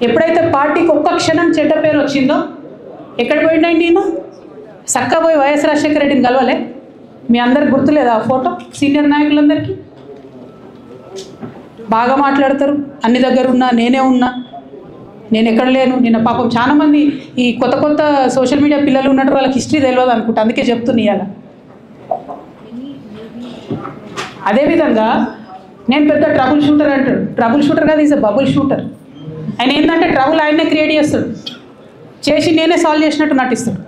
ఎప్పుడైతే పార్టీకి ఒక్క క్షణం చెడ్డ పేరు వచ్చిందో ఎక్కడ పోయిండండి ఈయన? చక్కగా పోయి వైఎస్ రాజశేఖర రెడ్డిని కలవలే? మీ అందరికి గుర్తులేదా ఆ ఫోటో? సీనియర్ నాయకులందరికీ బాగా మాట్లాడతారు, అన్ని దగ్గర ఉన్నా, నేనే ఉన్నా, నేను ఎక్కడ లేను. నిన్న పాపం చాలామంది ఈ కొత్త కొత్త సోషల్ మీడియా పిల్లలు ఉన్నట్టు వాళ్ళకి హిస్టరీ తెలియదు అనుకుంటా, అందుకే చెప్తున్నా ఇవాళ. అదేవిధంగా నేను పెద్ద ట్రబుల్ షూటర్ అంటాడు. ట్రబుల్ షూటర్ కాదు, ఈజ్ అ బబుల్ షూటర్. ఆయన ఏంటంటే ట్రబుల్ ఆయనే క్రియేట్ చేస్తాడు, చేసి నేనే సాల్వ్ చేసినట్టు నటిస్తాడు.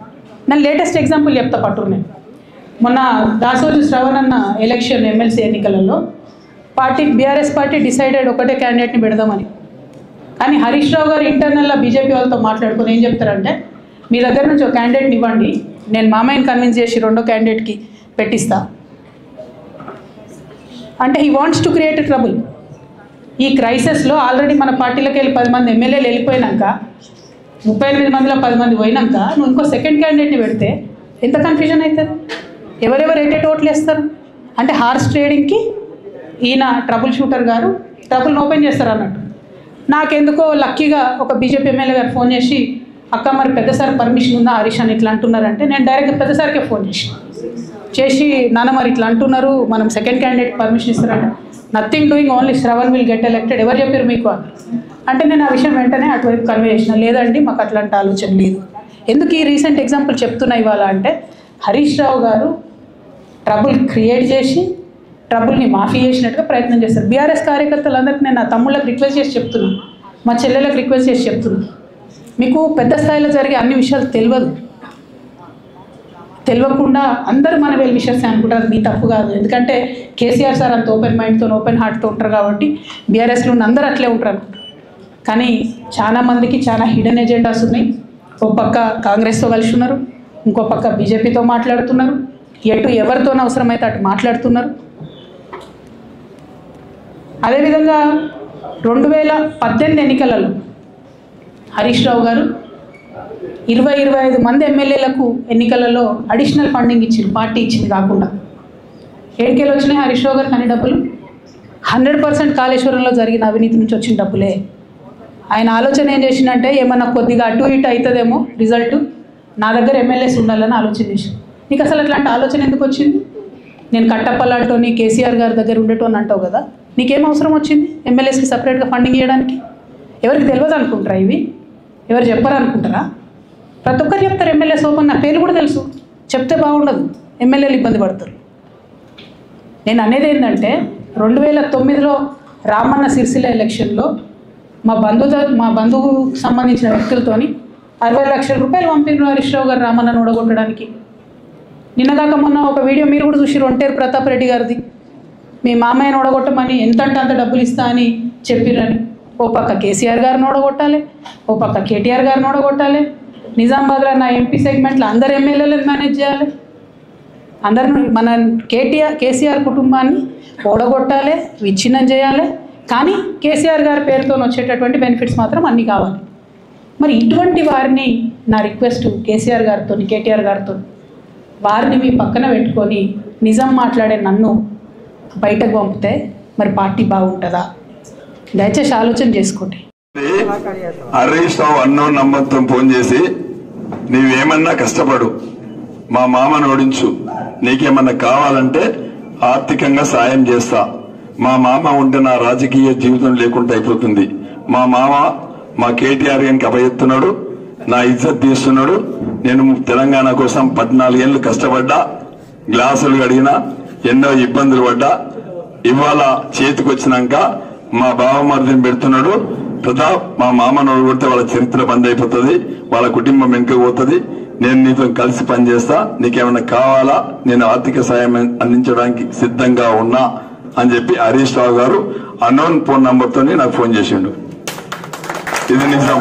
నేను లేటెస్ట్ ఎగ్జాంపుల్ చెప్తా పట్టు. నేను మొన్న దాసోజు శ్రవణ్ అన్న ఎలక్షన్ ఎమ్మెల్సీ ఎన్నికలలో బీఆర్ఎస్ పార్టీ డిసైడెడ్ ఒకటే క్యాండిడేట్ని పెడదామని. కానీ హరీష్ రావు గారు ఇంటర్నల్గా బీజేపీ వాళ్ళతో మాట్లాడుకొని ఏం చెప్తారంటే, మీ దగ్గర నుంచి ఒక క్యాండిడేట్ని ఇవ్వండి, నేను మామయ్యని కన్విన్స్ చేసి రెండో క్యాండిడేట్కి పెట్టిస్తా అంటే he wants to create trouble. ఈ క్రైసిస్లో ఆల్రెడీ మన పార్టీలోకి వెళ్ళి 10 మంది ఎమ్మెల్యేలు వెళ్ళిపోయినాక, 38 మందిలో 10 మంది పోయినాక నువ్వు ఇంకో సెకండ్ క్యాండిడేట్ని పెడితే ఎంత కన్ఫ్యూజన్ అవుతుంది? ఎవరెవరు ఓట్లు వేస్తారు? అంటే హార్స్ ట్రేడింగ్కి ఈయన ట్రబుల్ షూటర్ గారు ట్రబుల్ని ఓపెన్ చేస్తారు అన్నట్టు. నాకెందుకో లక్కీగా ఒక బీజేపీ ఎమ్మెల్యే గారు ఫోన్ చేసి, అక్క మరి పెద్దసారి పర్మిషన్ ఉందా హరీష్ అని ఇట్లా అంటున్నారంటే, నేను డైరెక్ట్గా పెద్దసారికే ఫోన్ చేసి నాన్న మరి ఇట్లా అంటున్నారు, మనం సెకండ్ క్యాండిడేట్ పర్మిషన్ ఇస్తారంటే, nothing doing, only Shravan will get elected, ఎవరు చెప్పారు మీకు అని అంటే, నేను ఆ విషయం వెంటనే అటువైపు కన్వే చేసిన, లేదండి మాకు అట్లాంటి ఆలోచన లేదు. ఎందుకు ఈ రీసెంట్ ఎగ్జాంపుల్ చెప్తున్నా ఇవాళ అంటే, హరీష్ రావు గారు ట్రబుల్ క్రియేట్ చేసి ట్రబుల్ని మాఫీ చేసినట్టుగా ప్రయత్నం చేస్తారు. బీఆర్ఎస్ కార్యకర్తలందరికీ నేను నా తమ్ముళ్ళకి రిక్వెస్ట్ చేసి చెప్తున్నాను, మా చెల్లెలకు రిక్వెస్ట్ చేసి చెప్తున్నాను, మీకు పెద్ద స్థాయిలో జరిగే అన్ని విషయాలు తెలియకుండా అందరూ మన వెల్ విషయస్ అనుకుంటారు. అది మీ తప్పు కాదు, ఎందుకంటే కేసీఆర్ సార్ అంత ఓపెన్ మైండ్తో ఓపెన్ హార్ట్తో ఉంటారు కాబట్టి బీఆర్ఎస్లో ఉన్న అందరూ అట్లే ఉంటారు అనుకుంటారు. కానీ చాలామందికి చాలా హిడెన్ ఎజెండాస్ ఉన్నాయి. ఒక పక్క కాంగ్రెస్తో కలిసి ఉన్నారు, ఇంకో పక్క బీజేపీతో మాట్లాడుతున్నారు, ఎటు ఎవరితోనూ అవసరమైతే అటు మాట్లాడుతున్నారు. అదేవిధంగా 2018 ఎన్నికలలో హరీష్ రావు గారు 20-25 మంది ఎమ్మెల్యేలకు ఎన్నికలలో అడిషనల్ ఫండింగ్ ఇచ్చారు, పార్టీ ఇచ్చింది కాకుండా. ఏడుకేళ్ళు వచ్చినాయి హరీష్ రావు గారికి అన్ని డబ్బులు? 100% కాళేశ్వరంలో జరిగిన అవినీతి నుంచి వచ్చిన డబ్బులే. ఆయన ఆలోచన ఏం చేసిందంటే, ఏమన్నా కొద్దిగా అటు ఇటు అవుతుందేమో రిజల్ట్, నా దగ్గర ఎమ్మెల్యేస్ ఉండాలని ఆలోచన చేసి. నీకు అసలు అట్లాంటి ఆలోచన ఎందుకు వచ్చింది? నేను కట్టప్పలాంటోని కేసీఆర్ గారి దగ్గర ఉండేటోని అంటావు కదా, నీకేం అవసరం వచ్చింది ఎమ్మెల్యేస్కి సపరేట్గా ఫండింగ్ ఇవ్వడానికి? ఎవరికి తెలియదు అనుకుంటారా? ఇవి ఎవరు చెప్పరు అనుకుంటారా? ప్రతి ఒక్కరు చెప్తారు ఎమ్మెల్యేస్ ఓపెన్, నా పేరు కూడా తెలుసు, చెప్తే బాగుండదు, ఎమ్మెల్యేలు ఇబ్బంది పడతారు. నేను అనేది ఏంటంటే, 2009లో రామన్న సిరిసిల్ల ఎలక్షన్లో మా బంధువుకు సంబంధించిన వ్యక్తులతోని 60 లక్షల రూపాయలు పంపిన హరీష్ రావు గారు రామన్నను ఓడగొట్టడానికి. నిన్నగాక మొన్న ఒక వీడియో మీరు కూడా చూసి, ఒంటేరు ప్రతాప్ రెడ్డి గారిది, మీ మామయ్యను ఓడగొట్టమని ఎంతంటే అంత డబ్బులు ఇస్తా అని చెప్పిరని. ఓ పక్క కేసీఆర్ గారిని ఓడగొట్టాలి, ఓ పక్క కేటీఆర్ గారిని ఓడగొట్టాలి, నిజామాబాద్లో నా ఎంపీ సెగ్మెంట్లో అందరు ఎమ్మెల్యేలను మేనేజ్ చేయాలి, అందరిని మన కేసీఆర్ కుటుంబాన్ని ఓడగొట్టాలి, విచ్ఛిన్నం చేయాలి. కానీ కేసీఆర్ గారి పేరుతో వచ్చేటటువంటి బెనిఫిట్స్ మాత్రం అన్నీ కావాలి. మరి ఇటువంటి వారిని నా రిక్వెస్ట్ కేసీఆర్ గారితో, కేటీఆర్ గారితో, వారిని మీ పక్కన పెట్టుకొని నిజం మాట్లాడే నన్ను బయటకు పంపితే మరి పార్టీ బాగుంటుందా? దయచేసి ఆలోచన చేసుకోండి. హరీష్ రావు అన్నో నమ్మకంతో ఫోన్ చేసి, నీవేమన్నా కష్టపడు, మా మామను ఓడించు, నీకేమన్నా కావాలంటే ఆర్థికంగా సాయం చేస్తా, మా మామ ఉంటే నా రాజకీయ జీవితం లేకుండా అయిపోతుంది, మా మామ మా కేటీఆర్ గారికి అభయెత్తున్నాడు, నా ఇజ్జత్ తీస్తున్నాడు, నేను తెలంగాణ కోసం 14 ఏళ్లు కష్టపడ్డా, గ్లాసులు కడిగినా, ఎన్నో ఇబ్బందులు పడ్డా, ఇవాళ చేతికొచ్చినాక మా బావమరిదిని పెడుతున్నాడు ప్రతాప్, మా మామను కొడితే వాళ్ళ చరిత్ర బంద్ అయిపోతుంది, వాళ్ళ కుటుంబం వెనుక పోతుంది, నేను నీతో కలిసి పనిచేస్తా, నీకేమైనా కావాలా, నేను ఆర్థిక సాయం అందించడానికి సిద్ధంగా ఉన్నా అని చెప్పి హరీష్ రావు గారు అన్నోన్ ఫోన్ నంబర్తో నాకు ఫోన్ చేసిండు. ఇది నిజం.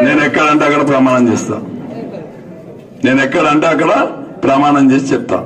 నేను ఎక్కడంటే అక్కడ ప్రమాణం చేస్తా, నేను ఎక్కడంటే అక్కడ ప్రమాణం చేసి చెప్తా.